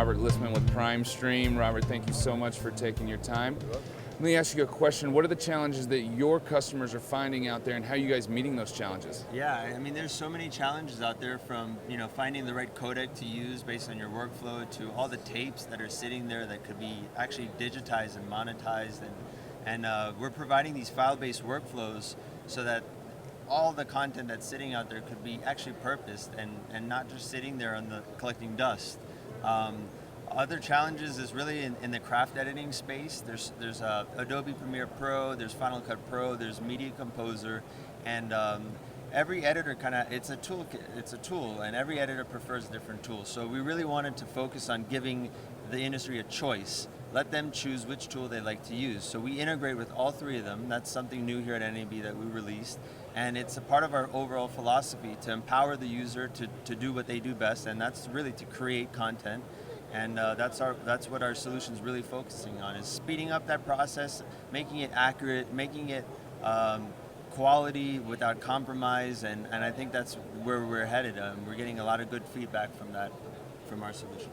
Robert Listman with Primestream. Robert, thank you so much for taking your time. Let me ask you a question. What are the challenges that your customers are finding out there, and how are you guys meeting those challenges? Yeah, I mean, there's so many challenges out there, from finding the right codec to use based on your workflow, to all the tapes that are sitting there that could be actually digitized and monetized, and we're providing these file-based workflows so that all the content that's sitting out there could be actually purposed and not just sitting there on collecting dust. Other challenges is really in the craft editing space. There's Adobe Premiere Pro, there's Final Cut Pro, there's Media Composer, and every editor it's a tool, and every editor prefers a different tool. So we really wanted to focus on giving the industry a choice. Let them choose which tool they like to use. So we integrate with all three of them. That's something new here at NAB that we released. And it's a part of our overall philosophy to empower the user to do what they do best, and that's really to create content. And that's what our solution's really focusing on, is speeding up that process, making it accurate, making it quality without compromise, and I think that's where we're headed. We're getting a lot of good feedback from our solution.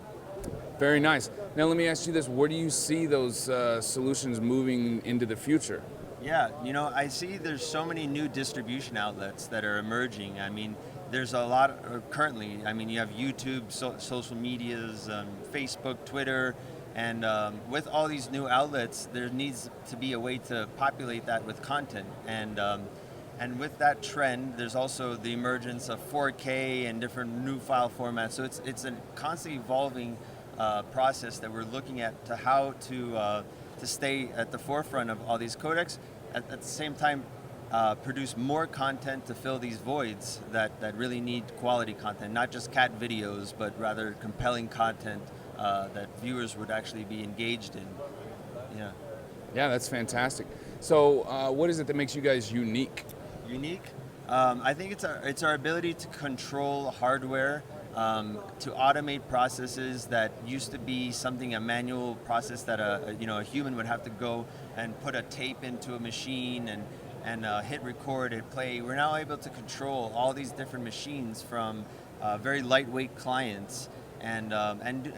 Very nice. Now let me ask you this, where do you see those solutions moving into the future? Yeah, I see there's so many new distribution outlets that are emerging. I mean, there's a lot currently. I mean, you have YouTube, social medias, Facebook, Twitter, and with all these new outlets, there needs to be a way to populate that with content. And with that trend, there's also the emergence of 4K and different new file formats. So it's a constantly evolving process that we're looking at to how to stay at the forefront of all these codecs. At the same time, produce more content to fill these voids that really need quality content, not just cat videos, but rather compelling content that viewers would actually be engaged in. Yeah. Yeah, that's fantastic. So what is it that makes you guys unique? Unique? I think it's our ability to control hardware, to automate processes that used to be a manual process that a human would have to go and put a tape into a machine and hit record, hit play. We're now able to control all these different machines from very lightweight clients, and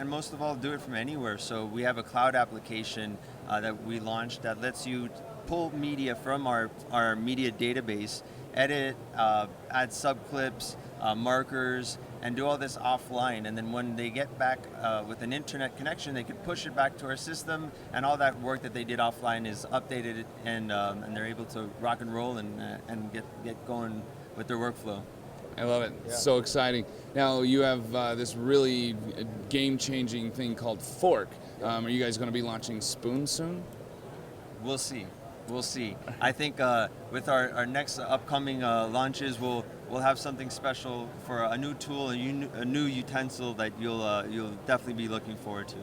most of all, do it from anywhere. So we have a cloud application that we launched that lets you pull media from our media database, edit, add subclips, markers, and do all this offline. And then when they get back with an internet connection, they can push it back to our system, and all that work that they did offline is updated, and they're able to rock and roll and get going with their workflow. I love it. Yeah. So exciting. Now you have this really game-changing thing called Fork. Are you guys going to be launching Spoon soon? We'll see. I think with our next upcoming launches, we'll have something special for a new tool, a new utensil that you'll definitely be looking forward to.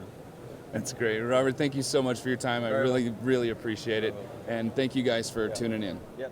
That's great. Robert, thank you so much for your time. I really appreciate it. And thank you guys for tuning in. Yes.